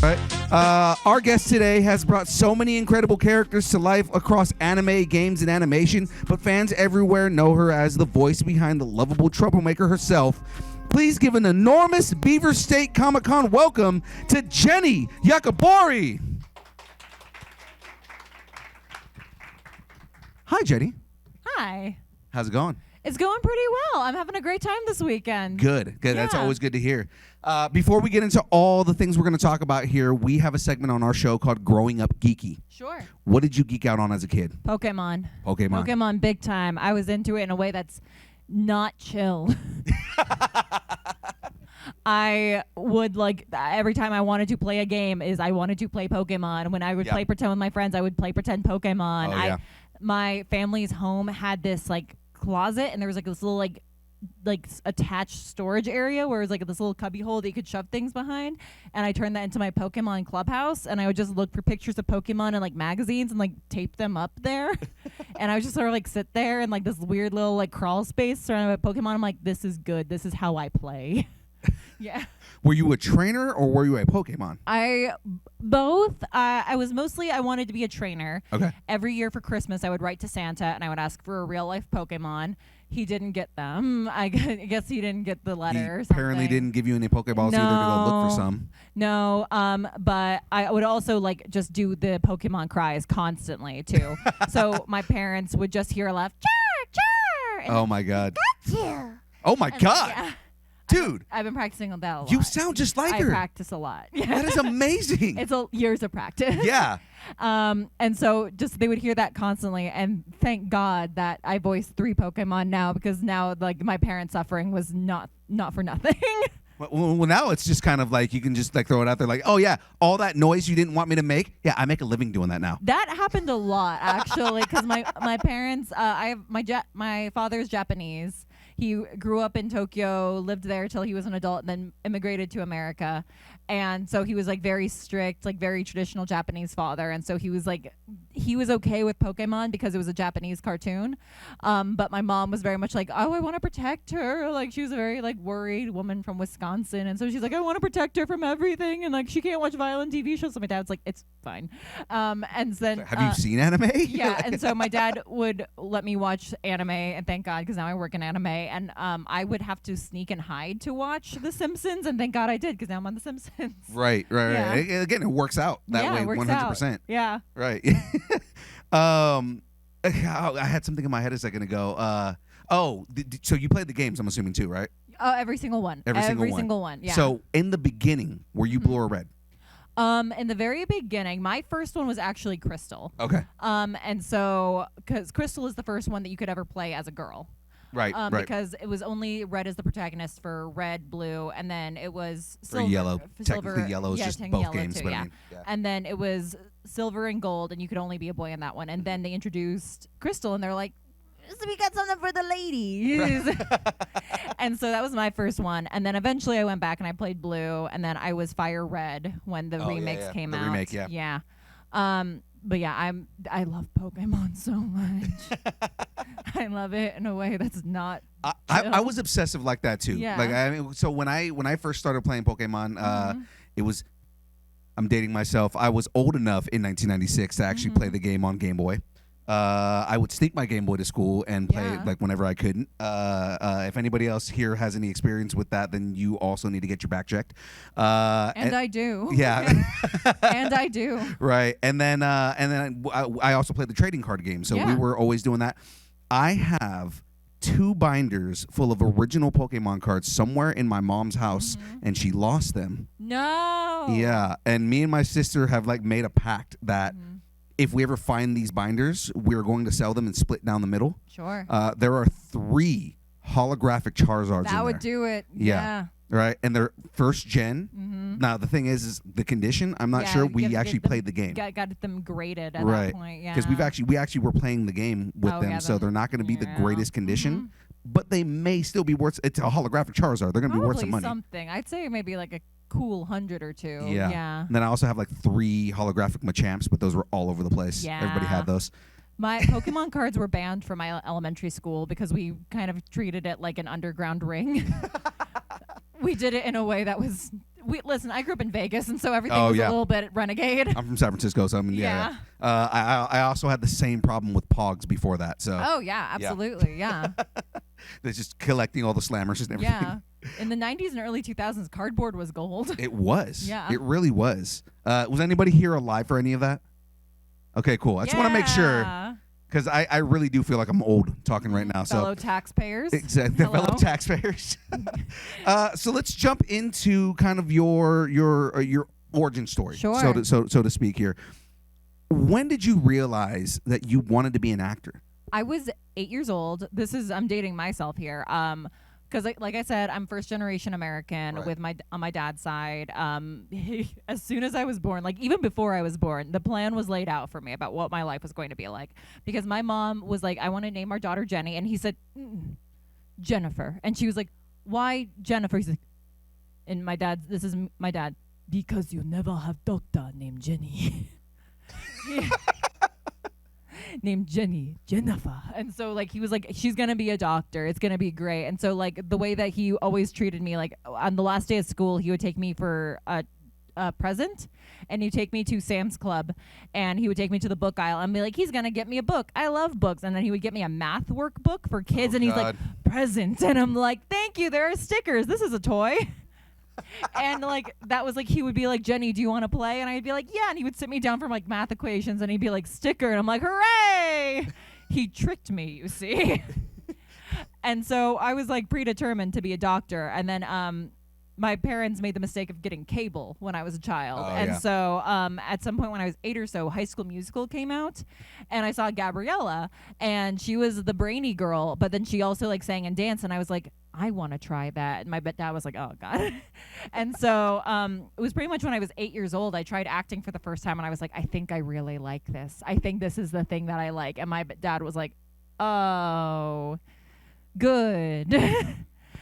Right. Our guest today has brought so many incredible characters to life across anime, games, and animation, but fans everywhere know her as the voice behind the lovable troublemaker herself. Please give an enormous Beaver State Comic Con welcome to Jenny Yokobori. Hi, Jenny. Hi. How's it going? It's going pretty well. I'm having a great time this weekend. Good. Yeah. That's always good to hear. Before we get into all the things we're going to talk about here, we have a segment on our show called Growing Up Geeky. Sure. What did you geek out on as a kid? Pokemon. Pokemon Big time. I was into it in a way that's not chill. I would every time I wanted to play a game I wanted to play Pokemon. When I would play pretend with my friends, I would play pretend Pokemon. Oh, yeah. My family's home had this closet, and there was this little attached storage area where it was this little cubby hole that you could shove things behind, and I turned that into my Pokemon clubhouse, and I would just look for pictures of Pokemon in magazines and tape them up there. And I would just sort of sit there in this weird little crawl space surrounded by Pokemon. I'm like, this is good, this is how I play. Yeah. Were you a trainer or were you a Pokemon? Both. I wanted to be a trainer. Okay. Every year for Christmas, I would write to Santa and I would ask for a real life Pokemon. He didn't get them. I guess he didn't get the letter. He or something. apparently didn't give you any Pokeballs either to go look for some. No. But I would also just do the Pokemon cries constantly too. So my parents would just hear a laugh, char, char. Oh my God. Gotcha. Oh my God. Yeah. Dude, I've been practicing on that a lot. you sound just like her. I practice a lot. That is amazing. It's years of practice. Yeah. And so they would hear that constantly, and thank God that I voiced 3 Pokemon now, because now my parents' suffering was not for nothing. Well, now it's just kind of you can just throw it out there oh yeah, all that noise you didn't want me to make. Yeah, I make a living doing that now. That happened a lot actually, because my parents, my father's Japanese. He grew up in Tokyo, lived there till he was an adult, and then immigrated to America. And so he was very strict, very traditional Japanese father. And so he was okay with Pokemon because it was a Japanese cartoon. But my mom was very much oh, I want to protect her. She was a very worried woman from Wisconsin. And so she's I want to protect her from everything. And she can't watch violent TV shows. So my dad's it's fine. And then have you seen anime? Yeah. And so my dad would let me watch anime, and thank God, because now I work in anime. And I would have to sneak and hide to watch The Simpsons, and thank God I did, because now I'm on The Simpsons. Right. Yeah. Again, it works out that way, 100%. Out. Yeah. Right. I had something in my head a second ago. So you played the games, I'm assuming too, right? Oh, every single one. Every single one. Yeah. So in the beginning, were you blue or red? In the very beginning, my first one was actually Crystal. Okay. And so, because Crystal is the first one that you could ever play as a girl. Right, right. Because it was only red as the protagonist for red, blue, and then it was silver. For yellow. Silver, technically yellow is just both games. Too, but yeah. I mean, yeah. And then it was silver and gold, and you could only be a boy in that one. And then they introduced Crystal, and they're like, so we got something for the ladies. And so that was my first one. And then eventually I went back and I played blue, and then I was fire red when the remix came out. The remake, yeah. Yeah. But yeah, I love Pokemon so much. I love it in a way that's not. I was obsessive like that too. Yeah. So when I first started playing Pokemon, it was. I'm dating myself. I was old enough in 1996 to actually play the game on Game Boy. I would sneak my Game Boy to school and play it whenever I couldn't. If anybody else here has any experience with that, then you also need to get your back checked. And I do. Yeah. And I do. Right. And then I also played the trading card game. So we were always doing that. I have 2 binders full of original Pokemon cards somewhere in my mom's house, and she lost them. No. Yeah. And me and my sister have made a pact that if we ever find these binders, we're going to sell them and split down the middle. Sure. There are 3 holographic Charizards in there. That would do it. Yeah. Right, and they're first gen. Now the thing is the condition. I'm not sure we actually played the game. Got them graded at that point. Yeah. Because we actually were playing the game with them, so they're not going to be the greatest condition, but they may still be worth. It's a holographic Charizard. They're going to be worth some money. Something. I'd say maybe a cool 100 or 2. Yeah. And then I also have 3 holographic Machamps, but those were all over the place. Yeah. Everybody had those. My Pokemon cards were banned from my elementary school because we kind of treated it like an underground ring. We did it in a way that listen. I grew up in Vegas, and so everything was a little bit renegade. I'm from San Francisco, so I mean, I also had the same problem with Pogs before that. So. Oh yeah, absolutely, yeah. They're just collecting all the slammers and everything. Yeah. In the 90s and early 2000s, cardboard was gold. It was. Yeah. It really was. Was anybody here alive for any of that? Okay, cool. I just want to make sure. Because I really do feel like I'm old talking right now. Fellow taxpayers. Exactly. Fellow taxpayers. So let's jump into kind of your origin story. Sure. So to speak here. When did you realize that you wanted to be an actor? I was 8 years old. I'm dating myself here. Because like I said, I'm first generation American with on my dad's side. As soon as I was born, like even before I was born, the plan was laid out for me about what my life was going to be like. Because my mom was like, I want to name our daughter Jenny, and he said, Jennifer, and she was like, why Jennifer? He's like, and this is my dad, because you never have doctor named Jenny. Named Jennifer. And so like he was like, she's gonna be a doctor, it's gonna be great. And so like the way that he always treated me, like on the last day of school, he would take me for a present, and he'd take me to Sam's Club, and he would take me to the book aisle and be like, he's gonna get me a book, I love books. And then he would get me a math workbook for kids, and he's like, present. And I'm like, thank you, there are stickers, this is a toy. And like that was like, he would be like, Jenny, do you want to play? And I'd be like, yeah. And he would sit me down for like math equations, and he'd be like, sticker. And I'm like, hooray. He tricked me, you see. And so I was like predetermined to be a doctor. And then my parents made the mistake of getting cable when I was a child. So at some point when I was 8 or so, High School Musical came out, and I saw Gabriella, and she was the brainy girl, but then she also like sang and danced, and I was like, I want to try that. And my dad was like, oh God. And so it was pretty much when I was 8 years old, I tried acting for the first time, and I was like, I think I really like this. I think this is the thing that I like. And my dad was like, oh, good.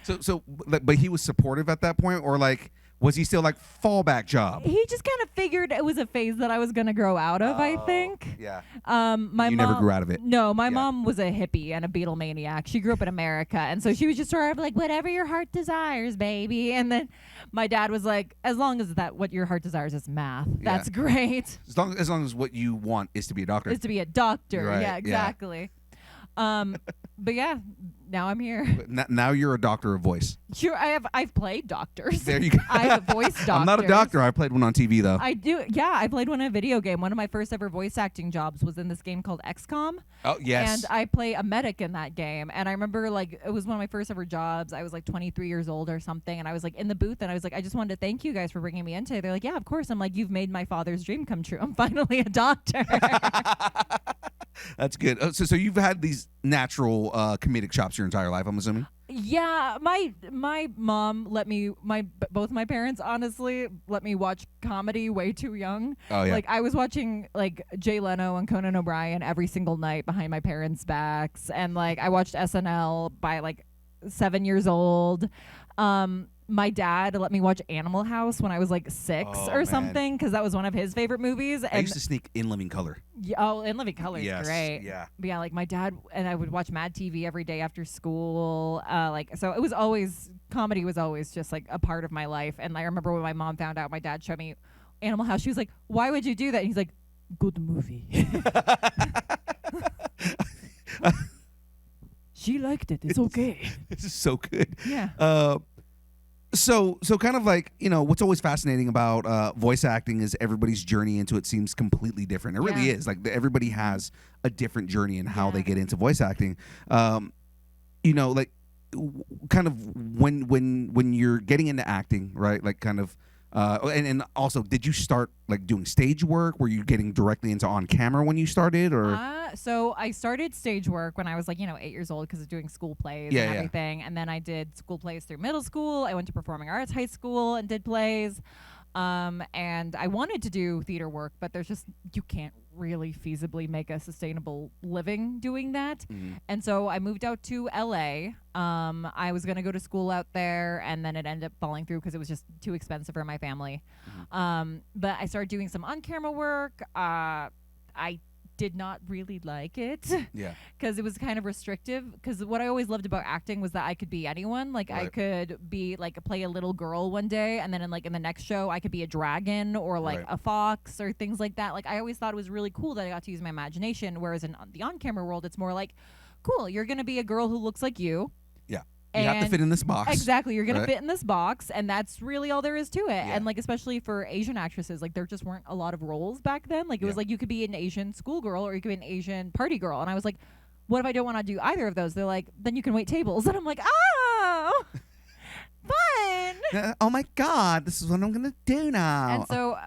But he was supportive at that point, or like, was he still like fallback job? He just kind of figured it was a phase that I was going to grow out of, I think. Yeah. My mom never grew out of it. No, my mom was a hippie and a Beatle maniac. She grew up in America, and so she was just sort of like, whatever your heart desires, baby. And then my dad was like, as long as what your heart desires is math, that's great. As long as what you want is to be a doctor. Is to be a doctor. Right. Yeah, exactly. But yeah, now I'm here. Now you're a doctor of voice. Sure, I've played doctors. There you go. I have voiced doctors. I'm not a doctor. I played one on TV though. I do. Yeah, I played one in a video game. One of my first ever voice acting jobs was in this game called XCOM. Oh yes. And I play a medic in that game. And I remember like it was one of my first ever jobs. I was like 23 years old or something, and I was like in the booth, and I was like, I just wanted to thank you guys for bringing me in today. They're like, yeah, of course. I'm like, you've made my father's dream come true. I'm finally a doctor. That's good. So you've had these natural comedic chops your entire life, I'm assuming? Yeah, my mom both my parents honestly let me watch comedy way too young. Oh yeah. Like I was watching like Jay Leno and Conan O'Brien every single night behind my parents' backs, and like I watched SNL by like 7 years old. My dad let me watch Animal House when I was like 6 or something, because that was one of his favorite movies. I used to sneak In Living Color. Yeah, In Living Color is great. Yeah. But yeah, like my dad and I would watch Mad TV every day after school. So it was always, comedy was always just like a part of my life. And I remember when my mom found out my dad showed me Animal House, she was like, why would you do that? And he's like, good movie. She liked it. It's okay. This is so good. Yeah. So kind of like, what's always fascinating about voice acting is everybody's journey into it seems completely different. It really is. Like everybody has a different journey in how they get into voice acting. Like kind of when you're getting into acting, right? Like kind of and also, did you start like doing stage work? Were you getting directly into on camera when you started, or? So I started stage work when I was like 8 years old because of doing school plays and everything, and then I did school plays through middle school. I went to performing arts high school and did plays. And I wanted to do theater work, but you can't really feasibly make a sustainable living doing that. Mm-hmm. And so I moved out to LA. I was going to go to school out there, and then it ended up falling through because it was just too expensive for my family. Mm-hmm. But I started doing some on-camera work. I did not really like it. Yeah. Because it was kind of restrictive. Because what I always loved about acting was that I could be anyone. Like I could be like play a little girl one day, and then in the next show I could be a dragon or like a fox or things like that. Like I always thought it was really cool that I got to use my imagination. Whereas in the on-camera world, it's more like, cool, you're gonna be a girl who looks like you. Yeah. You have to fit in this box. Exactly. You're going to fit in this box, and that's really all there is to it. Yeah. And, like, especially for Asian actresses, like, there just weren't a lot of roles back then. Like, it was like you could be an Asian schoolgirl or you could be an Asian party girl. And I was like, what if I don't want to do either of those? They're like, then you can wait tables. And I'm like, oh, fun. Oh, my God. This is what I'm going to do now. And so,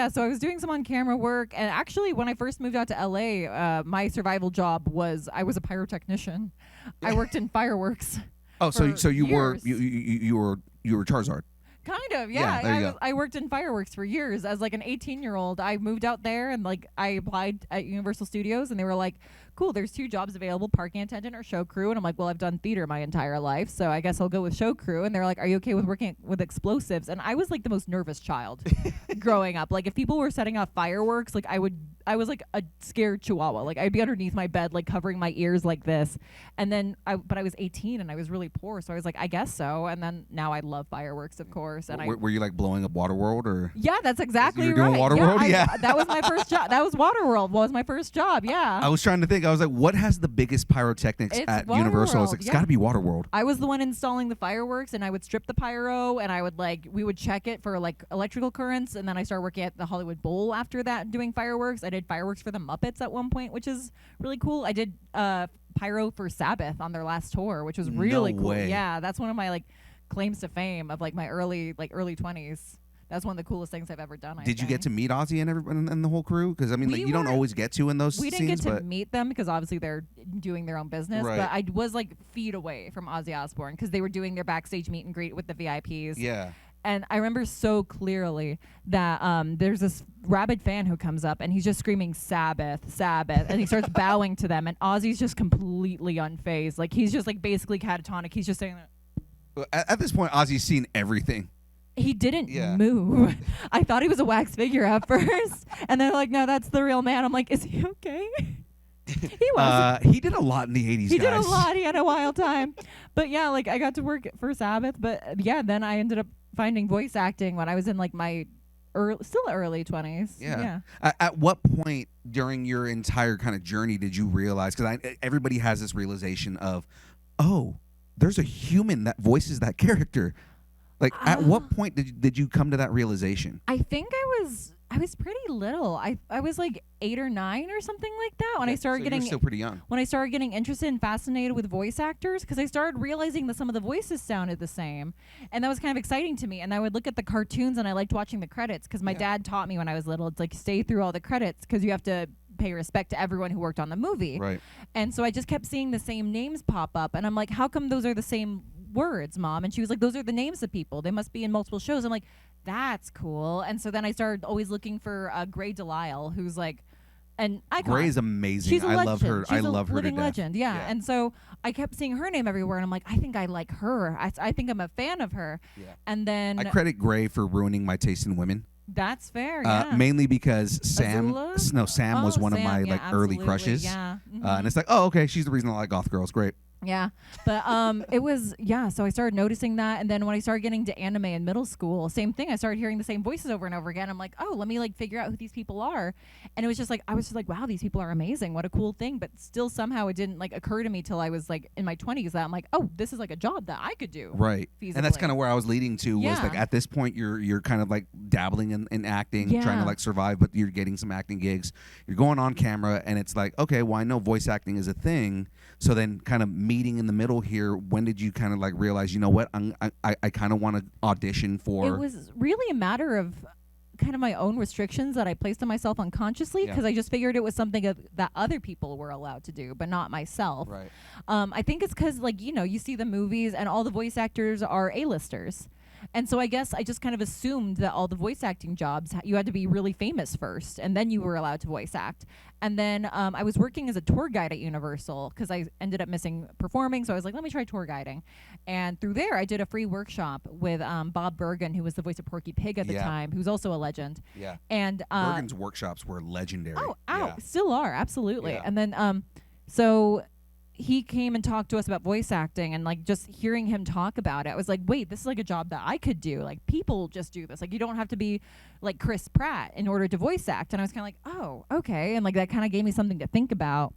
so I was doing some on-camera work. And actually, when I first moved out to L.A., my survival job was I was a pyrotechnician. I worked in fireworks. Oh, so you were years. you were Charizard. Kind of, yeah. there you go. I worked in fireworks for years as like an 18-year-old. I moved out there and like I applied at Universal Studios, and they were like, cool, there's 2 jobs available, parking attendant or show crew. And I'm like, well, I've done theater my entire life, so I guess I'll go with show crew. And they're like, are you okay with working with explosives? And I was like the most nervous child growing up. Like if people were setting off fireworks, like I was like a scared chihuahua. Like I'd be underneath my bed, like covering my ears like this. And then but I was 18 and I was really poor, so I was like, I guess so. And then now I love fireworks, of course. And were you like blowing up Waterworld or? Yeah, that's exactly you were doing right. Waterworld? Yeah. That was my first job. That was Waterworld. Was my first job. Yeah. I was trying to think. I was like, what has the biggest pyrotechnics at Universal? I was like, it's got to be Waterworld. I was the one installing the fireworks, and I would strip the pyro, and I would we would check it for like electrical currents, and then I started working at the Hollywood Bowl after that, doing fireworks. I did fireworks for the Muppets at one point, which is really cool. I did pyro for Sabbath on their last tour, which was really cool. Way. Yeah, that's one of my like claims to fame of like my early 20s. That's one of the coolest things I've ever done. Did you get to meet Ozzy and everyone and the whole crew? Because I mean, you don't always get to in those scenes. We didn't get to meet them because obviously they're doing their own business. Right. But I was like feet away from Ozzy Osbourne because they were doing their backstage meet and greet with the VIPs. Yeah. And I remember so clearly that there's this rabid fan who comes up and he's just screaming Sabbath, Sabbath, and he starts bowing to them, and Ozzy's just completely unfazed. Like he's just like basically catatonic. He's just saying that. At this point, Ozzy's seen everything. He didn't move. I thought he was a wax figure at first. And they're like, no, that's the real man. I'm like, is he okay? He was. He did a lot in the 80s, He guys. did a lot. He had a wild time. But yeah, like I got to work for Sabbath. But yeah, then I ended up finding voice acting when I was in like my early 20s. Yeah. At what point during your entire kind of journey did you realize, because everybody has this realization of, oh, there's a human that voices that character. Like, at what point did you come to that realization? I think I was pretty little. I was like 8 or 9 or something like that when I started getting. You're still pretty young. When I started getting interested and fascinated with voice actors, because I started realizing that some of the voices sounded the same, and that was kind of exciting to me. And I would look at the cartoons, and I liked watching the credits because my dad taught me when I was little. It's like stay through all the credits because you have to pay respect to everyone who worked on the movie. Right. And so I just kept seeing the same names pop up, and I'm like, how come those are the same words, Mom? And she was like, those are the names of people. They must be in multiple shows. I'm like, that's cool. And so then I started always looking for Gray Delisle, who's like an icon. Gray's amazing. She's a I legend. love her. She's I love her to living death. legend. Yeah. And so I kept seeing her name everywhere, and I'm like, I think I like her. I think I'm a fan of her. Yeah. And then I credit Gray for ruining my taste in women. That's fair. Yeah. Mainly because Sam Azula? was one of my yeah, like early absolutely, crushes. Yeah. And it's like, oh, okay, she's the reason I like goth girls. Great. Yeah, but it was, so I started noticing that, and then when I started getting to anime in middle school, same thing. I started hearing the same voices over and over again. I'm like, oh, let me like figure out who these people are, and it was just like I was just like, wow, these people are amazing. What a cool thing. But still, somehow it didn't like occur to me till I was like in my 20s that I'm like, oh, this is like a job that I could do. Right, feasibly. and that's kind of where I was leading to. Was like at this point you're kind of like dabbling in acting, trying to like survive, but you're getting some acting gigs. You're going on camera, and it's like, okay, well I know voice acting is a thing. So then kind of meeting in the middle here, when did you kind of like realize, you know what, I kind of want to audition for? It was really a matter of kind of my own restrictions that I placed on myself unconsciously, because I just figured it was something that other people were allowed to do, but not myself. Right. I think it's because, like, you know, you see the movies and all the voice actors are A-listers. And so I guess I just kind of assumed that all the voice acting jobs, you had to be really famous first, and then you were allowed to voice act. And then I was working as a tour guide at Universal because I ended up missing performing. So I was like, let me try tour guiding. And through there, I did a free workshop with Bob Bergen, who was the voice of Porky Pig at the time, who's also a legend. Yeah. And Bergen's workshops were legendary. Still are, absolutely. Yeah. And then so he came and talked to us about voice acting, and like just hearing him talk about it, I was like, wait, this is like a job that I could do. Like people just do this. Like you don't have to be like Chris Pratt in order to voice act. And I was kind of like, oh, okay. And like that kind of gave me something to think about.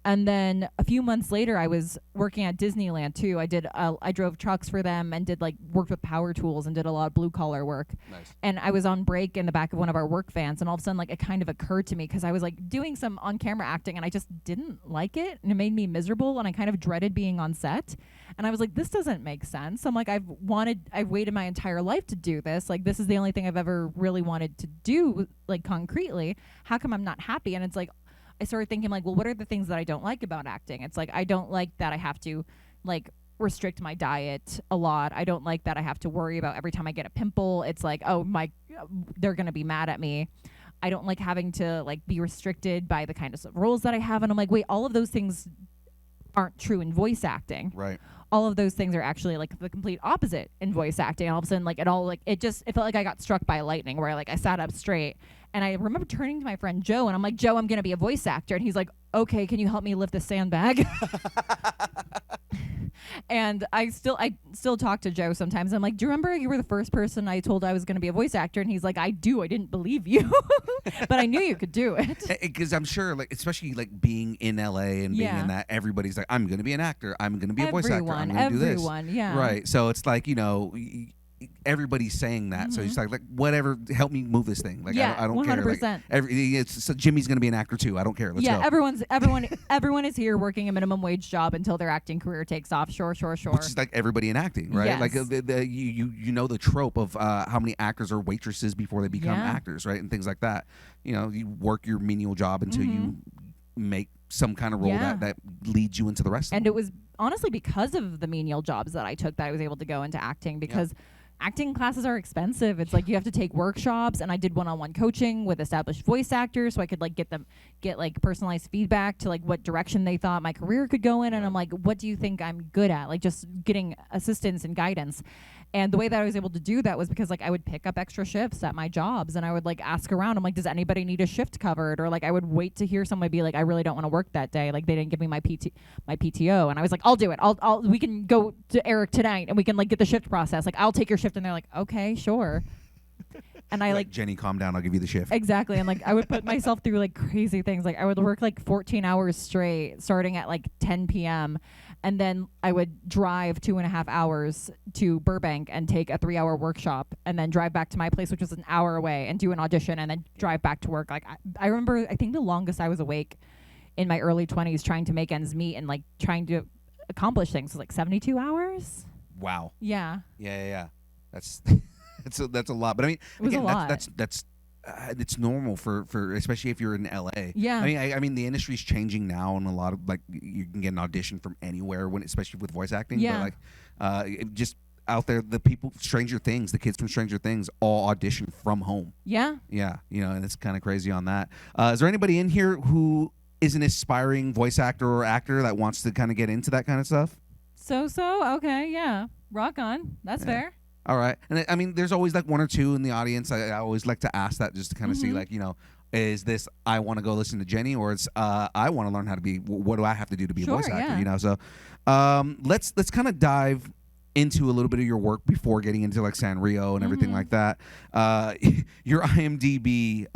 And then a few months later, I was working at Disneyland too. I drove trucks for them and worked with power tools and did a lot of blue collar work. Nice. And I was on break in the back of one of our work vans, and all of a sudden, like it kind of occurred to me because I was like doing some on camera acting, and I just didn't like it, and it made me miserable, and I kind of dreaded being on set. And I was like, this doesn't make sense. I'm like, I've waited my entire life to do this. Like this is the only thing I've ever really wanted to do, like concretely. How come I'm not happy? And it's like, I started thinking like, well, what are the things that I don't like about acting? It's like, I don't like that I have to like restrict my diet a lot. I don't like that I have to worry about every time I get a pimple. It's like, oh they're going to be mad at me. I don't like having to like be restricted by the kind of roles that I have. And I'm like, wait, all of those things aren't true in voice acting. Right. All of those things are actually like the complete opposite in voice acting. And all of a sudden, like it felt like I got struck by lightning, where I sat up straight. And I remember turning to my friend Joe, and I'm like, Joe, I'm going to be a voice actor. And he's like, okay, can you help me lift the sandbag? And I still talk to Joe sometimes. I'm like, do you remember you were the first person I told I was going to be a voice actor? And he's like, I do. I didn't believe you, but I knew you could do it. Because I'm sure, like, especially like being in LA and being in that, everybody's like, I'm going to be an actor. I'm going to be a voice actor. I'm going to do this. Yeah. Right. So it's like, everybody's saying that, so he's like whatever, help me move this thing. Like I don't 100%. Care. Like, so Jimmy's gonna be an actor too. I don't care. Let's go. Everyone is here working a minimum wage job until their acting career takes off. Sure. Which is like everybody in acting, right? Yes. Like you know the trope of how many actors are waitresses before they become actors, right? And things like that. You work your menial job until you make some kind of role that leads you into the rest. And it was honestly because of the menial jobs that I took that I was able to go into acting, because acting classes are expensive. It's like you have to take workshops, and I did one-on-one coaching with established voice actors so I could like get like personalized feedback to like what direction they thought my career could go in. And I'm like, what do you think I'm good at? Like just getting assistance and guidance. And the way that I was able to do that was because like I would pick up extra shifts at my jobs, and I would like ask around. I'm like, does anybody need a shift covered? Or like I would wait to hear somebody be like, I really don't want to work that day. Like they didn't give me my PTO, and I was like, I'll do it. We can go to Eric tonight, and we can like get the shift process. Like I'll take your shift, and they're like, okay, sure. And I like, Jenny, calm down. I'll give you the shift. Exactly. And like I would put myself through like crazy things. Like I would work like 14 hours straight, starting at like 10 p.m. And then I would drive 2.5 hours to Burbank and take a 3-hour workshop, and then drive back to my place, which was an hour away, and do an audition, and then drive back to work. Like I remember, I think the longest I was awake in my early 20s trying to make ends meet and like trying to accomplish things was like 72 hours. Wow. Yeah. Yeah. That's that's a lot. But I mean, it was again, a lot. that's it's normal for especially if you're in LA. Yeah. I mean the industry's changing now, and a lot of like you can get an audition from anywhere especially with voice acting. Yeah. But like just out there, the people, Stranger Things, the kids from Stranger Things all audition from home. Yeah. Yeah. And it's kind of crazy on that. Is there anybody in here who is an aspiring voice actor or actor that wants to kind of get into that kind of stuff? Okay, yeah. Rock on. That's fair. All right. And I mean, there's always like one or two in the audience. I always like to ask that just to kind of see like, is this I want to go listen to Jenny, or it's I want to learn how to be, what do I have to do to be a voice actor, So let's kind of dive into a little bit of your work before getting into like Sanrio and everything like that. Your IMDb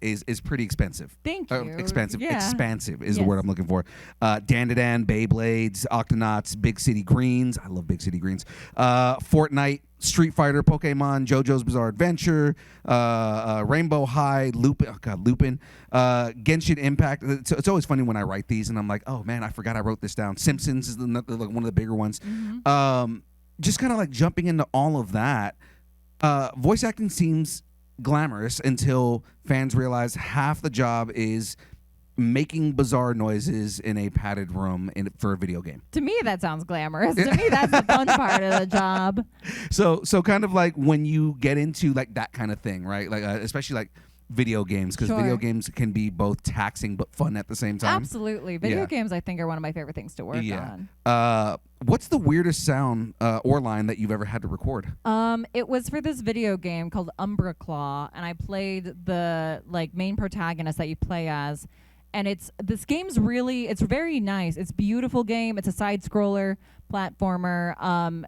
is pretty expensive. Thank you. Expensive. Yeah. Expansive is the word I'm looking for. Dandadan, Beyblades, Octonauts, Big City Greens. I love Big City Greens. Fortnite, Street Fighter, Pokemon, JoJo's Bizarre Adventure, Rainbow High, Lupin, Genshin Impact. It's always funny when I write these and I'm like, oh man, I forgot I wrote this down. Simpsons is one of the bigger ones. Just kind of like jumping into all of that. Voice acting seems glamorous until fans realize half the job is making bizarre noises in a padded room for a video game. To me, that sounds glamorous. To me, that's the fun part of the job. So kind of like when you get into like that kind of thing, right? Like especially like video games, because video games can be both taxing but fun at the same time. Absolutely. Video games, I think, are one of my favorite things to work on. What's the weirdest sound or line that you've ever had to record? It was for this video game called Umbra Claw, and I played the like main protagonist that you play as. And this game's it's very nice. It's a beautiful game. It's a side scroller platformer.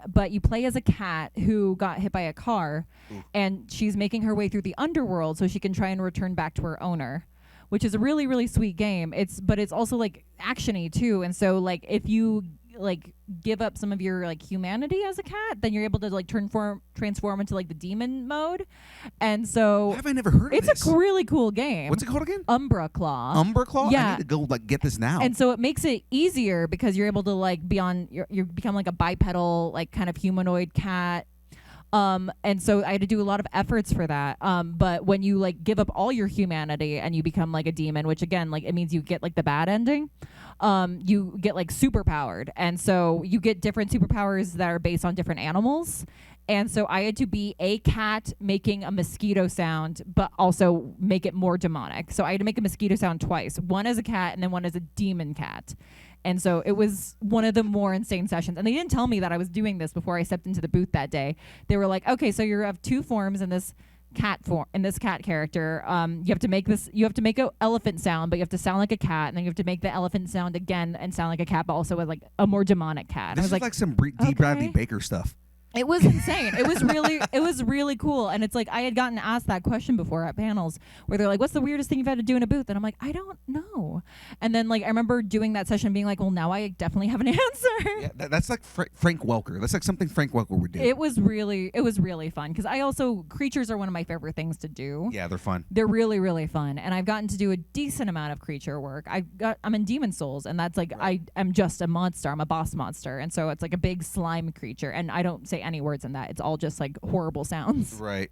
But you play as a cat who got hit by a car, and she's making her way through the underworld so she can try and return back to her owner, which is a really, really sweet game. But it's also like actiony too. And so like if you like give up some of your like humanity as a cat, then you're able to like transform into like the demon mode. And so Why have I never heard of this? It's a really cool game. What's it called again? Umbra Claw. Umbra Claw? Yeah. I need to go like get this now. And so it makes it easier because you're able to like be on you become like a bipedal like kind of humanoid cat. And so I had to do a lot of efforts for that. But when you like give up all your humanity and you become like a demon, which again, like it means you get like the bad ending, you get like super powered. And so you get different superpowers that are based on different animals. And so I had to be a cat making a mosquito sound, but also make it more demonic. So I had to make a mosquito sound twice, one as a cat and then one as a demon cat. And so it was one of the more insane sessions. And they didn't tell me that I was doing this before I stepped into the booth that day. They were like, okay, so you have two forms in this cat character. You have to make an elephant sound, but you have to sound like a cat, and then you have to make the elephant sound again and sound like a cat, but also with like a more demonic cat. This is like some D. Bradley Baker stuff. It was insane. It was really cool. And it's like I had gotten asked that question before at panels where they're like, what's the weirdest thing you've had to do in a booth? And I'm like, I don't know. And then like I remember doing that session being like, well, now I definitely have an answer. Yeah, that's like Frank Welker. That's like something Frank Welker would do. It was really fun because creatures are one of my favorite things to do. Yeah, they're fun. They're really, really fun. And I've gotten to do a decent amount of creature work. I'm in Demon Souls, and that's like, right. I am just a monster. I'm a boss monster. And so it's like a big slime creature. And I don't say any words in that. It's all just like horrible sounds. Right.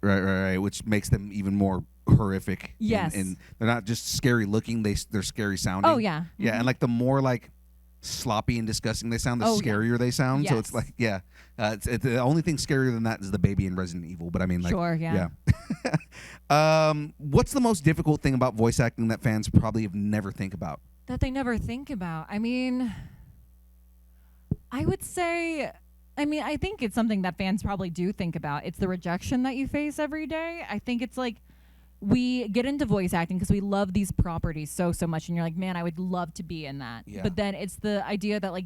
Which makes them even more horrific. Yes. And they're not just scary looking, they're scary sounding. Oh, yeah. Yeah, and like the more like sloppy and disgusting they sound, the scarier they sound. Yes. So it's like, it's the only thing scarier than that is the baby in Resident Evil. But I mean, like, sure, yeah. What's the most difficult thing about voice acting that fans probably have never think about? That they never think about. I mean, I would say, I think it's something that fans probably do think about. It's the rejection that you face every day. I think it's like we get into voice acting because we love these properties so much, and you're like, man, I would love to be in that. Yeah. But then it's the idea that, like,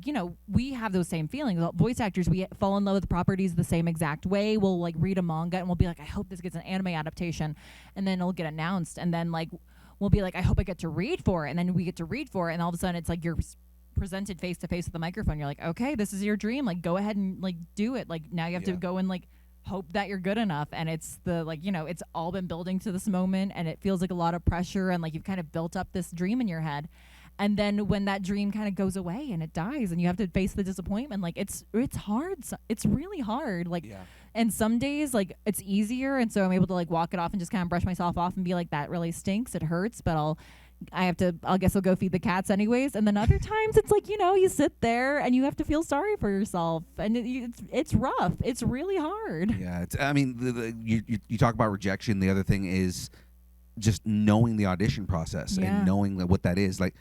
we have those same feelings. Voice actors, we fall in love with properties the same exact way. We'll like read a manga and we'll be like, I hope this gets an anime adaptation, and then it'll get announced, and then like we'll be like, I hope I get to read for it, and then we get to read for it, and all of a sudden it's like you're presented face to face with the microphone. You're like, okay, this is your dream. Like, go ahead and like do it. Like, now you have to go and like hope that you're good enough. And it's the like, it's all been building to this moment, and it feels like a lot of pressure, and like you've kind of built up this dream in your head. And then when that dream kind of goes away and it dies, and you have to face the disappointment, like it's hard. It's really hard. Like, and some days like it's easier, and so I'm able to like walk it off and just kind of brush myself off and be like, that really stinks. It hurts, but I guess I'll go feed the cats anyways. And then other times it's like, you sit there and you have to feel sorry for yourself, and it's rough. It's really hard. Yeah. You talk about rejection. The other thing is just knowing the audition process and knowing what that is. Like,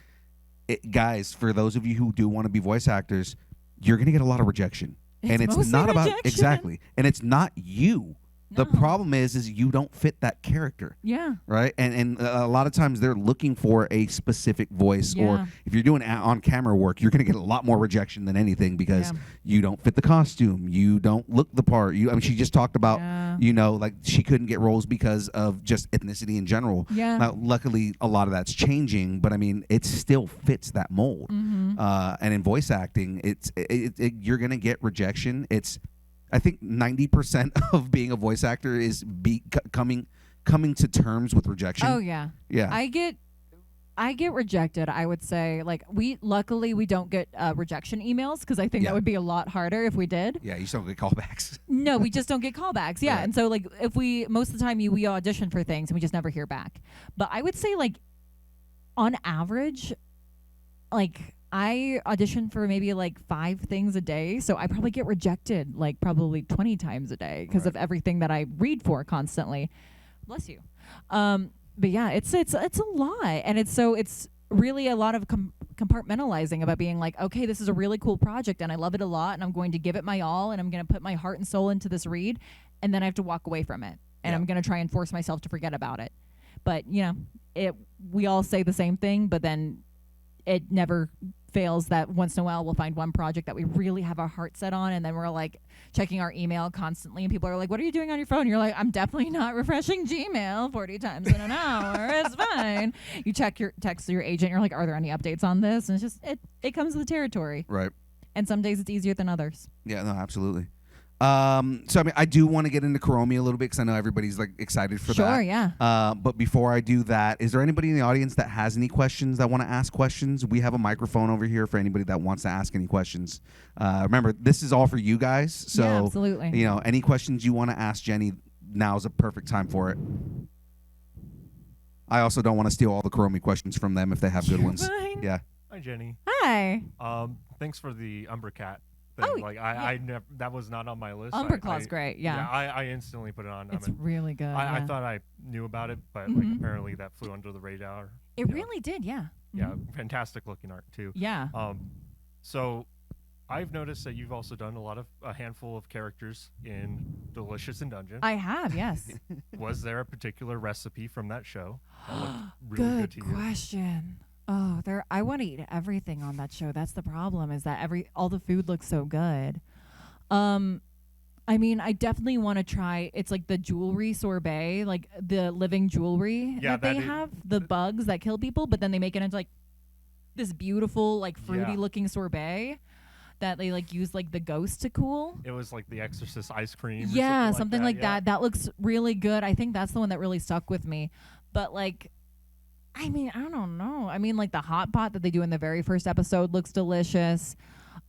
guys, for those of you who do want to be voice actors, you're going to get a lot of rejection. And it's not about, exactly. And it's not you. The problem is you don't fit that character. Yeah. Right? And a lot of times they're looking for a specific voice, or if you're doing on-camera work, you're going to get a lot more rejection than anything because you don't fit the costume. You don't look the part. She just talked about, like she couldn't get roles because of just ethnicity in general. Yeah. Now, luckily, a lot of that's changing, but it still fits that mold. Mm-hmm. And in voice acting, you're going to get rejection. I think 90% of being a voice actor is coming to terms with rejection. Oh yeah. Yeah. I get rejected, I would say. Like, luckily we don't get rejection emails, because I think that would be a lot harder if we did. Yeah, you just don't get callbacks. No, we just don't get callbacks. Yeah. Right. And so like most of the time we audition for things and we just never hear back. But I would say like on average, like I audition for maybe like 5 things a day, so I probably get rejected like probably 20 times a day because of everything that I read for constantly. Bless you. But yeah, it's a lot, and it's really a lot of compartmentalizing about being like, okay, this is a really cool project and I love it a lot and I'm going to give it my all and I'm going to put my heart and soul into this read, and then I have to walk away from it and I'm going to try and force myself to forget about it. But we all say the same thing, but then it never fails that once in a while we'll find one project that we really have our heart set on, and then we're like checking our email constantly and people are like, what are you doing on your phone? And you're like, I'm definitely not refreshing Gmail 40 times in an hour. It's fine. You check your text to your agent, you're like, are there any updates on this? And it's just it comes with the territory. Right. And some days it's easier than others. Yeah, no, absolutely. So I mean, I do want to get into Kuromi a little bit because I know everybody's like excited for that. Sure, yeah. But before I do that, is there anybody in the audience that has any questions that want to ask questions? We have a microphone over here for anybody that wants to ask any questions. Remember, this is all for you guys. So, yeah, absolutely. Any questions you want to ask Jenny, now's a perfect time for it. I also don't want to steal all the Kuromi questions from them if they have good ones. Fine. Yeah. Hi, Jenny. Hi. Thanks for the Umbra Cat. Oh, I never, that was not on my list. Umbra Claw's great, yeah. I instantly put it on. It's really good. I thought I knew about it, but like apparently that flew under the radar. It really did, yeah. Yeah, fantastic looking art too. Yeah. So I've noticed that you've also done a handful of characters in Delicious in Dungeon. I have, yes. Was there a particular recipe from that show that looked really good to you? Good question. Oh, I want to eat everything on that show. That's the problem, is that all the food looks so good. I mean, I definitely want to try. It's like the jewelry sorbet, like the living jewelry that they have, the bugs that kill people, but then they make it into like this beautiful, like fruity looking sorbet that they like use like the ghost to cool. It was like the Exorcist ice cream. Yeah, something like that. That looks really good. I think that's the one that really stuck with me. But like, I mean, I don't know. I mean, like the hot pot that they do in the very first episode looks delicious.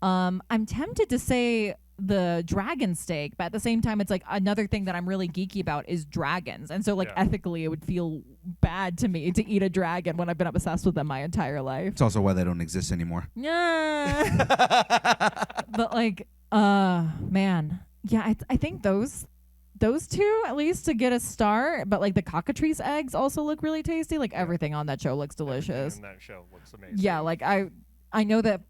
I'm tempted to say the dragon steak, but at the same time, it's like another thing that I'm really geeky about is dragons. And so like ethically, it would feel bad to me to eat a dragon when I've been obsessed with them my entire life. It's also why they don't exist anymore. Yeah. But like, man. Yeah, I think those two at least to get a start, but like the cockatrice eggs also look really tasty. Like everything on that show looks delicious. And that show looks amazing. Yeah, like I know that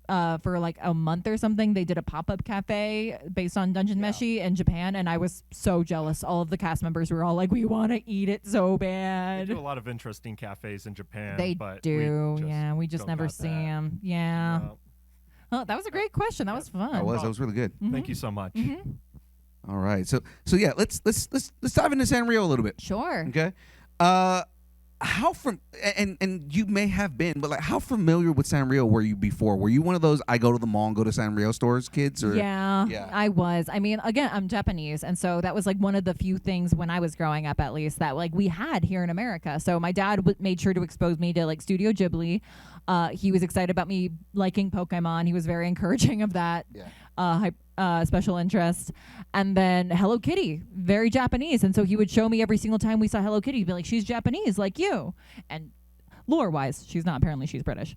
for like a month or something they did a pop-up cafe based on Dungeon Meshi in Japan, and I was so jealous. All of the cast members were all like, we want to eat it so bad. They do a lot of interesting cafes in Japan. They do. We just never see them. Yeah. Oh, that was a great question. That was fun. That was really good. Thank you so much. All right, so yeah, let's dive into Sanrio a little bit. Sure. Okay. How and you may have been, but like how familiar with Sanrio were you before? Were you one of those I go to the mall and go to Sanrio stores kids? Or yeah, I was. I mean, again, I'm Japanese, and so that was like one of the few things when I was growing up, at least, that like we had here in America. So my dad made sure to expose me to like Studio Ghibli. He was excited about me liking Pokemon. He was very encouraging of that. Special interest. And then Hello Kitty, very Japanese, and so he would show me every single time we saw Hello Kitty. He'd be like, she's Japanese like you. And lore-wise, she's not. Apparently she's British.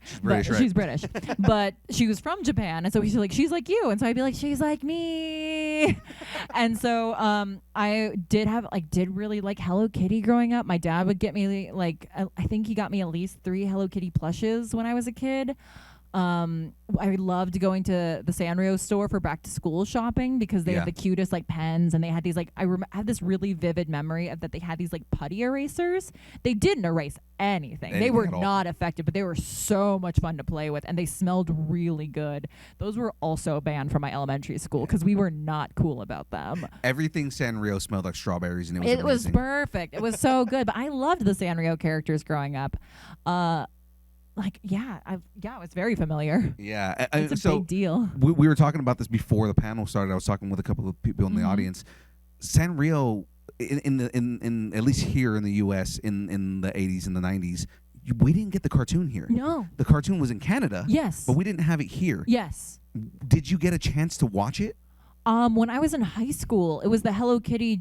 She's British. But she was from Japan, and so he's like, she's like you. And so I'd be like, she's like me. And so I did really like Hello Kitty growing up. My dad would get me like, I think he got me at least 3 Hello Kitty plushes when I was a kid. I loved going to the Sanrio store for back to school shopping because they had the cutest like pens, and they had these like I have this really vivid memory of that they had these like putty erasers. They didn't erase anything. They were not effective, but they were so much fun to play with, and they smelled really good. Those were also banned from my elementary school because we were not cool about them. Everything Sanrio smelled like strawberries, and it was perfect. It was so good. But I loved the Sanrio characters growing up. I was very familiar. Yeah, it's a big deal. We were talking about this before the panel started. I was talking with a couple of people in the audience. Sanrio, in at least here in the U.S. in the 80s and the 90s, we didn't get the cartoon here. No, the cartoon was in Canada. Yes, but we didn't have it here. Yes. Did you get a chance to watch it? When I was in high school, it was the Hello Kitty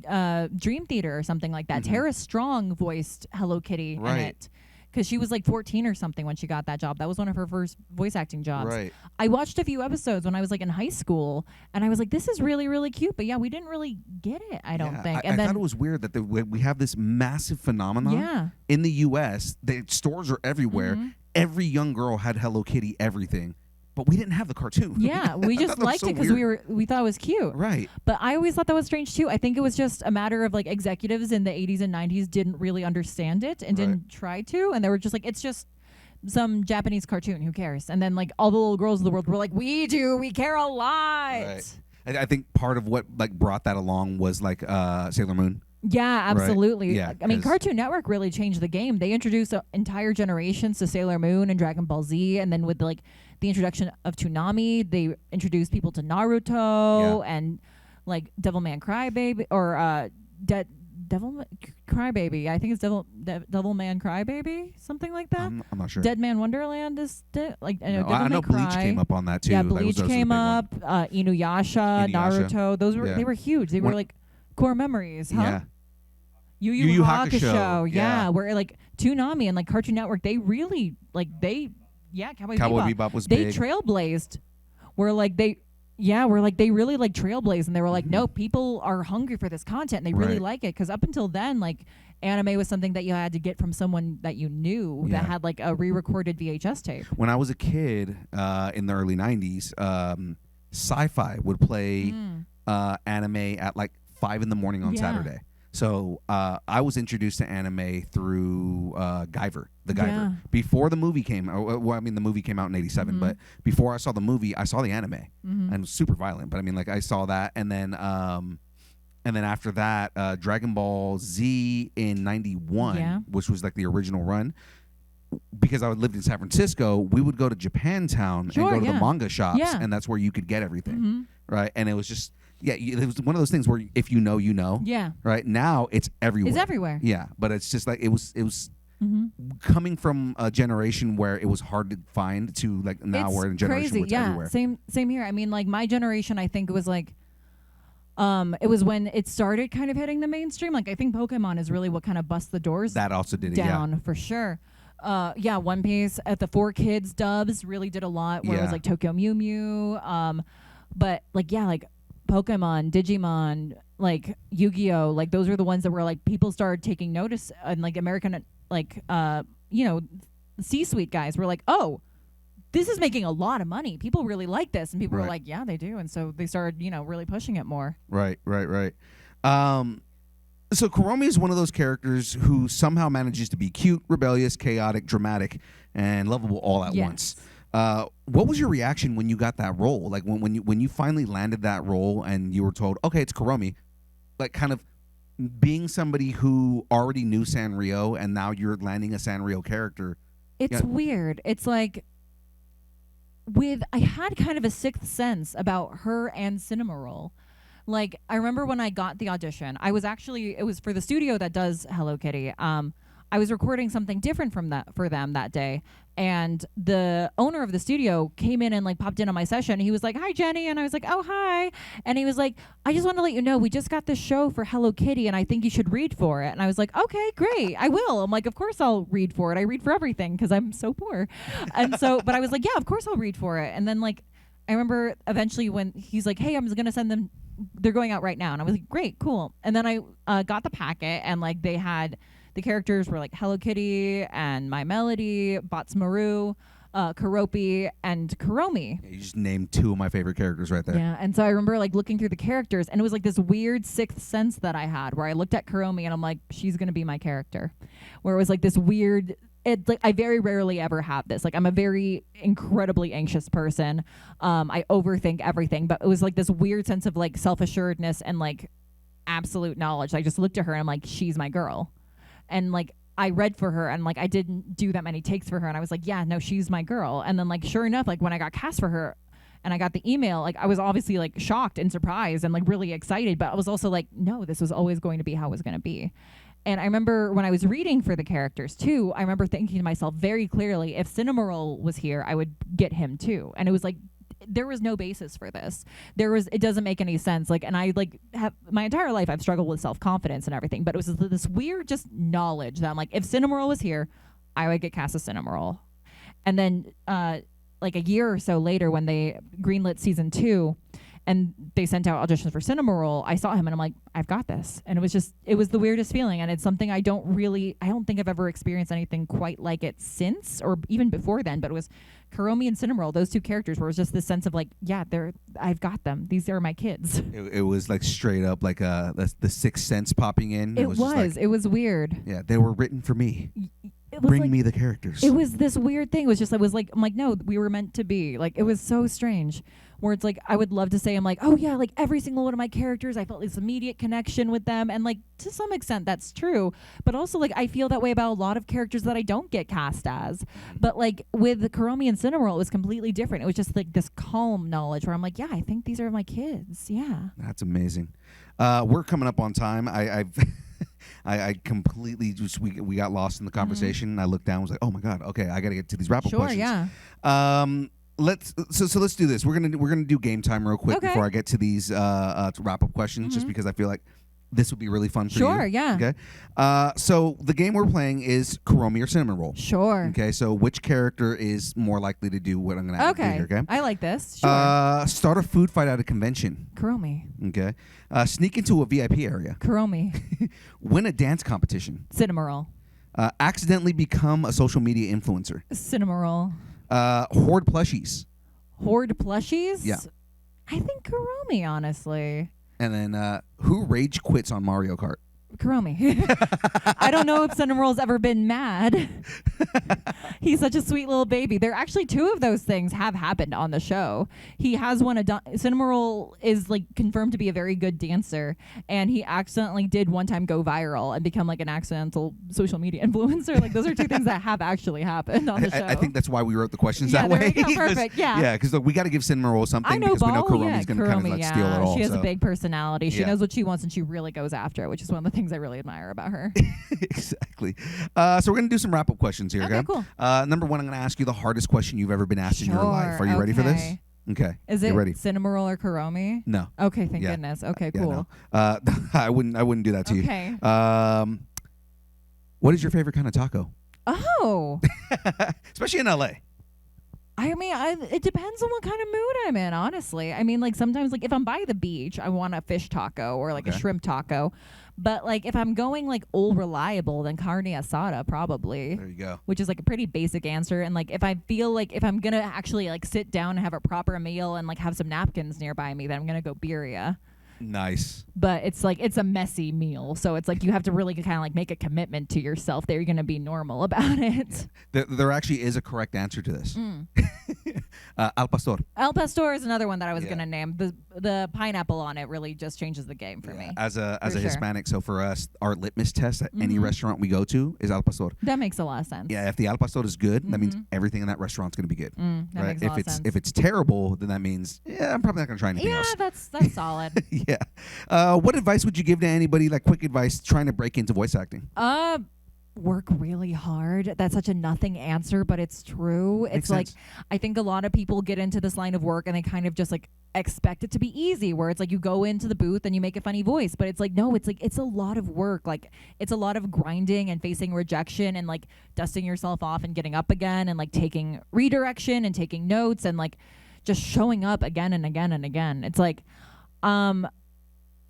Dream Theater or something like that. Tara Strong voiced Hello Kitty in it. because she was like 14 or something when she got that job. That was one of her first voice acting jobs. Right. I watched a few episodes when I was like in high school, and I was like, this is really, really cute. But yeah, we didn't really get it, I don't think. I thought it was weird that we have this massive phenomenon in the U.S. The stores are everywhere. Every young girl had Hello Kitty everything. But we didn't have the cartoon. Yeah, we just liked it because we thought it was cute. Right. But I always thought that was strange too. I think it was just a matter of like executives in the 80s and 90s didn't really understand it and didn't try to, and they were just like, it's just some Japanese cartoon. Who cares? And then like all the little girls of the world were like, we do. We care a lot. Right. I think part of what like brought that along was like Sailor Moon. Yeah, absolutely. Right? Yeah, I mean, Cartoon Network really changed the game. They introduced entire generations to Sailor Moon and Dragon Ball Z, and then with like the introduction of Toonami, they introduced people to Naruto and like Devilman Crybaby or Devilman Crybaby. I think it's Devilman Crybaby, something like that. I'm not sure. Dead Man Wonderland is I know Bleach came up on that too. Yeah, Bleach came up. Inuyasha, Naruto. Those were they were huge. They were like core memories, huh? Yeah. Yu Yu Hakusho, where like Toonami and like Cartoon Network, they really like Cowboy Bebop was they big. trailblazed. Where like they really like trailblazed, and they were like, no, people are hungry for this content, and they really like it, because up until then, like anime was something that you had to get from someone that you knew that had like a re-recorded VHS tape. When I was a kid in the early 90s, Sci-Fi would play anime at like 5 a.m. on Saturday. So I was introduced to anime through Guyver, the Guyver. Yeah. Before the movie came, well, I mean, the movie came out in '87, but before I saw the movie, I saw the anime, and it was super violent. But I mean, like I saw that, and then after that, Dragon Ball Z in '91, which was like the original run. Because I lived in San Francisco, we would go to Japantown and go to the manga shops, and that's where you could get everything, right? And it was just. Yeah, it was one of those things where if you know, you know. Yeah. Right now, it's everywhere. It's everywhere. Yeah, but it's just like it was coming from a generation where it was hard to find to like now we're in a generation where it's everywhere. Same here. I mean, like my generation, I think it was like, it was when it started kind of hitting the mainstream. Like I think Pokemon is really what kind of bust the doors. That also did it down for sure. One Piece at the 4Kids dubs really did a lot. Where it was like Tokyo Mew Mew. But like like. Pokemon, Digimon, like Yu-Gi-Oh, like those are the ones that were like people started taking notice, and like American like C-suite guys were like, oh, this is making a lot of money. People really like this, and people were like, yeah, they do, and so they started really pushing it more. Right. So Kuromi is one of those characters who somehow manages to be cute, rebellious, chaotic, dramatic, and lovable all at once. What was your reaction when you got that role? Like when you finally landed that role and you were told, okay, it's Kuromi, like kind of being somebody who already knew Sanrio and now you're landing a Sanrio character. It's weird. It's like I had kind of a sixth sense about her and Cinnamoroll. Like I remember when I got the audition, it was for the studio that does Hello Kitty. I was recording something different for them that day, and the owner of the studio came in and like popped in on my session. He was like, "Hi, Jenny," and I was like, "Oh, hi," and he was like, "I just want to let you know we just got this show for Hello Kitty, and I think you should read for it." And I was like, "Okay, great, I will." I'm like, "Of course I'll read for it. I read for everything because I'm so poor," and so, but I was like, "Yeah, of course I'll read for it." And then like, I remember eventually when he's like, "Hey, I'm gonna send them. They're going out right now," and I was like, "Great, cool." And then I got the packet, and like they had. The characters were like Hello Kitty and My Melody, Botsmaru, Keroppi, and Kuromi. Yeah, you just named two of my favorite characters right there. Yeah, and so I remember like looking through the characters, and it was like this weird sixth sense that I had where I looked at Kuromi and I'm like, she's gonna be my character. Where it was like this weird. It's like I very rarely ever have this. Like I'm a very incredibly anxious person. I overthink everything, but it was like this weird sense of like self-assuredness and like absolute knowledge. I just looked at her and I'm like, she's my girl. And like I read for her and like I didn't do that many takes for her and I was like, yeah, no, she's my girl. And then like sure enough, like when I got cast for her and I got the email, like I was obviously like shocked and surprised and like really excited, but I was also like, no, this was always going to be how it was going to be. And I remember when I was reading for the characters too, I remember thinking to myself very clearly, if Cinnamoroll was here, I would get him too. And it was like there was no basis for this. It doesn't make any sense. Like, and I like have my entire life I've struggled with self-confidence and everything, but it was this weird just knowledge that I'm like, if Cinnamoroll was here, I would get cast as Cinnamoroll. And then like a year or so later, when they greenlit season 2 and they sent out auditions for Cinnamoroll, I saw him and I'm like, I've got this. And it was the weirdest feeling. And it's something I don't think I've ever experienced anything quite like it since, or even before then, but it was Kuromi and Cinnamoroll, those two characters, where it was just this sense of like, yeah, I've got them. These are my kids. It was like straight up like the Sixth Sense popping in. It was weird. Yeah, they were written for me. Bring me the characters. It was this weird thing. I'm like, no, we were meant to be. Like, it was so strange. Where it's like, I would love to say, I'm like, oh yeah, like every single one of my characters, I felt this immediate connection with them. And like, to some extent, that's true. But also, like, I feel that way about a lot of characters that I don't get cast as. But like, with Kuromi and Cinnamoroll, it was completely different. It was just like this calm knowledge where I'm like, yeah, I think these are my kids. Yeah. That's amazing. We're coming up on time. I completely just we got lost in the conversation. And I looked down and was like, oh my God, okay, I got to get to these wrap-up questions. Yeah. Let's do this. We're gonna do game time real quick before I get to these wrap-up questions, just because I feel like this would be really fun for you. Sure, yeah. Okay. So the game we're playing is Kuromi or Cinnamoroll. Sure. Okay. So which character is more likely to do what I'm gonna have to do here? Okay. I like this. Sure. Start a food fight at a convention. Kuromi. Okay. Sneak into a VIP area. Kuromi. Win a dance competition. Cinnamoroll. Accidentally become a social media influencer. Cinnamoroll. Hoard plushies. Hoard plushies? Yeah. I think Kuromi, honestly. And then who rage quits on Mario Kart? Kuromi. I don't know if Cinnamoroll's ever been mad. He's such a sweet little baby. There actually 2 of those things have happened on the show. He has one. Cinnamoroll is like confirmed to be a very good dancer, and he accidentally did one time go viral and become like an accidental social media influencer. Like those are 2 things that have actually happened on the show. I think that's why we wrote the questions that way. There we go. Perfect. Yeah. Yeah, because we got to give Cinnamoroll something. I know, because we know Kuromi's going to kind of like steal it all. She has a big personality. She Yeah. knows what she wants, and she really goes after it, which is one of the things I really admire about her. Exactly. So we're going to do some wrap-up questions here. Okay, cool. Number 1, I'm going to ask you the hardest question you've ever been asked in your life. Are you ready for this? Okay. Is it ready? Cinnamoroll or Kuromi? No. Okay, thank goodness. Okay, cool. No. I wouldn't do that to you. Okay. What is your favorite kind of taco? Oh. Especially in LA. I mean, it depends on what kind of mood I'm in, honestly. I mean, like sometimes, like if I'm by the beach, I want a fish taco or like a shrimp taco. But like if I'm going like old reliable, then carne asada probably. There you go. Which is like a pretty basic answer. And like if I feel like if I'm gonna actually like sit down and have a proper meal and like have some napkins nearby me, then I'm gonna go birria. Nice. But it's like it's a messy meal, so it's like you have to really kind of like make a commitment to yourself that you're going to be normal about it. Yeah. There actually is a correct answer to this. Al pastor. Al pastor is another one that I was going to name. The pineapple on it really just changes the game for me. As a sure. Hispanic, so for us, our litmus test at any restaurant we go to is al pastor. That makes a lot of sense. Yeah, if the al pastor is good, that means everything in that restaurant's going to be good. That makes a lot of sense. If it's terrible, then that means I'm probably not going to try anything else. Yeah, that's solid. Yeah. What advice would you give to anybody, like quick advice, trying to break into voice acting? Work really hard. That's such a nothing answer, but it's true. Makes it's like sense. I think a lot of people get into this line of work and they kind of just like expect it to be easy, where it's like you go into the booth and you make a funny voice, but it's like no, it's like it's a lot of work. Like it's a lot of grinding and facing rejection and like dusting yourself off and getting up again and like taking redirection and taking notes and like just showing up again and again and again. It's like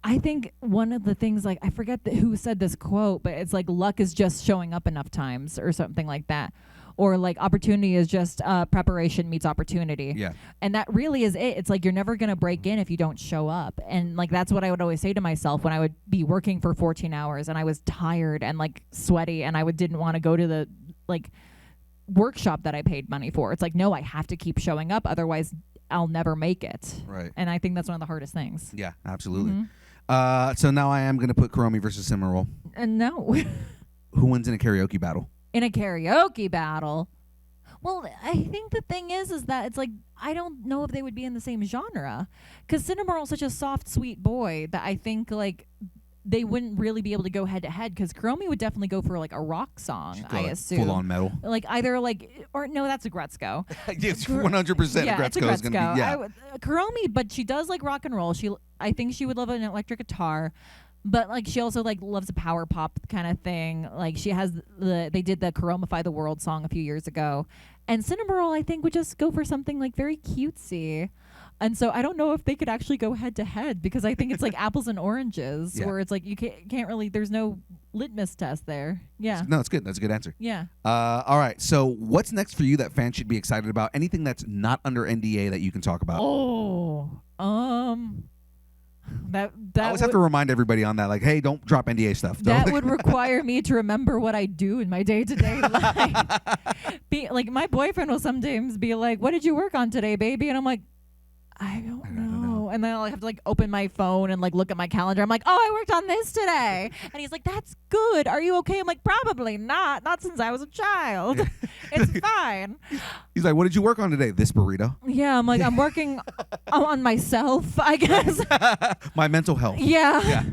I think one of the things, like, I forget who said this quote, but it's like luck is just showing up enough times or something like that. Or like opportunity is just preparation meets opportunity. Yeah. And that really is it. It's like you're never going to break in if you don't show up. And like that's what I would always say to myself when I would be working for 14 hours and I was tired and like sweaty and I didn't want to go to the like workshop that I paid money for. It's like, no, I have to keep showing up. Otherwise, I'll never make it. Right. And I think that's one of the hardest things. Yeah, absolutely. So now I am going to put Kuromi versus Cinnamoroll. And no. Who wins in a karaoke battle? In a karaoke battle? Well, I think the thing is that it's like, I don't know if they would be in the same genre. Because Cinnamoroll is such a soft, sweet boy that I think, like, they wouldn't really be able to go head to head, because Kuromi would definitely go for like a rock song, I assume. Full on metal. Like either like, or no, that's a Gretzko. It's 100% yeah, Gretzko is going to be, yeah. Kuromi, but she does like rock and roll. I think she would love an electric guitar. But like she also like loves a power pop kind of thing. Like she has they did the Kuromify the World song a few years ago. And Cinnamoroll, I think, would just go for something like very cutesy. And so I don't know if they could actually go head to head because I think it's like apples and oranges where it's like you can't really, there's no litmus test there. Yeah. No, it's good. That's a good answer. Yeah. All right. So what's next for you that fans should be excited about? Anything that's not under NDA that you can talk about? That I always have to remind everybody on that, like, hey, don't drop NDA stuff. That would require me to remember what I do in my day-to-day life. Like my boyfriend will sometimes be like, "What did you work on today, baby?" And I'm like, I don't know. And then I'll have to like open my phone and like look at my calendar. I'm like, oh, I worked on this today. And he's like, that's good. Are you okay? I'm like, probably not. Not since I was a child. It's fine. He's like, what did you work on today? This burrito. Yeah, I'm like, I'm working on myself, I guess. My mental health. Yeah.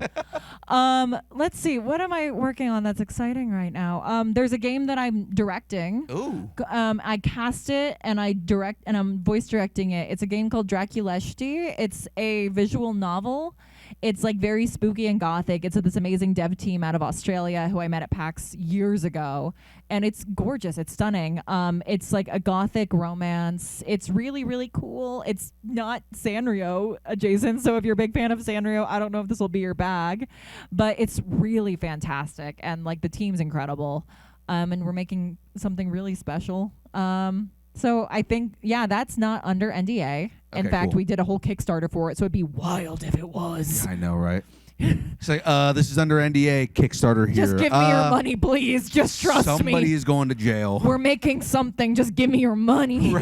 Let's see. What am I working on that's exciting right now? There's a game that I'm directing. Ooh. I cast it and I'm voice directing it. It's a game called Draculeshti. It's a visual novel. It's like very spooky and gothic. It's this amazing dev team out of Australia who I met at PAX years ago. And it's gorgeous. It's stunning. It's like a gothic romance. It's really, really cool. It's not Sanrio adjacent. So if you're a big fan of Sanrio, I don't know if this will be your bag. But it's really fantastic. And like the team's incredible. And we're making something really special. So I think, that's not under NDA. In fact, we did a whole Kickstarter for it, so it'd be wild if it was. Yeah, I know, right? It's like, this is under NDA, Kickstarter here. Just give me your money, please. Just trust me. Somebody is going to jail. We're making something. Just give me your money.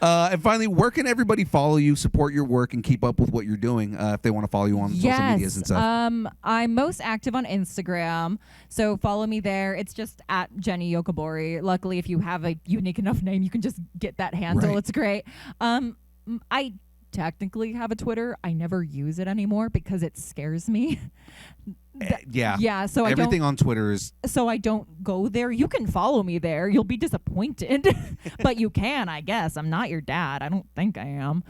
And finally, where can everybody follow you, support your work, and keep up with what you're doing if they want to follow you on social medias and stuff? I'm most active on Instagram, so follow me there. It's just at Jenny Yokobori. Luckily, if you have a unique enough name, you can just get that handle. Right. It's great. I technically have a Twitter. I never use it anymore because it scares me. Yeah. So everything on Twitter is. So I don't go there. You can follow me there. You'll be disappointed, but you can, I guess. I'm not your dad. I don't think I am.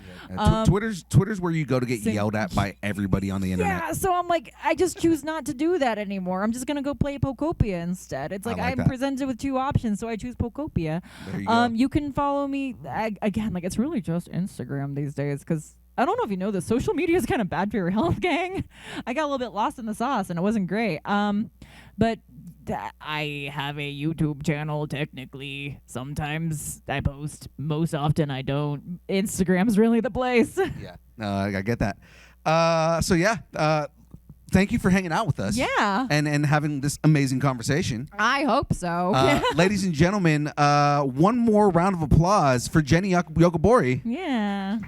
Twitter's where you go to get yelled at by everybody on the internet. Yeah. So I'm like, I just choose not to do that anymore. I'm just gonna go play Pokopia instead. It's like I'm presented with two options, so I choose Pokopia. There you go. You can follow me again. Like it's really just Instagram these days because. I don't know if you know this. Social media is kind of bad for your health, gang. I got a little bit lost in the sauce, and it wasn't great. But I have a YouTube channel, technically. Sometimes I post. Most often I don't. Instagram's really the place. Yeah, I get that. Thank you for hanging out with us. Yeah. And having this amazing conversation. I hope so. Ladies and gentlemen, one more round of applause for Jenny Yokobori. Yeah.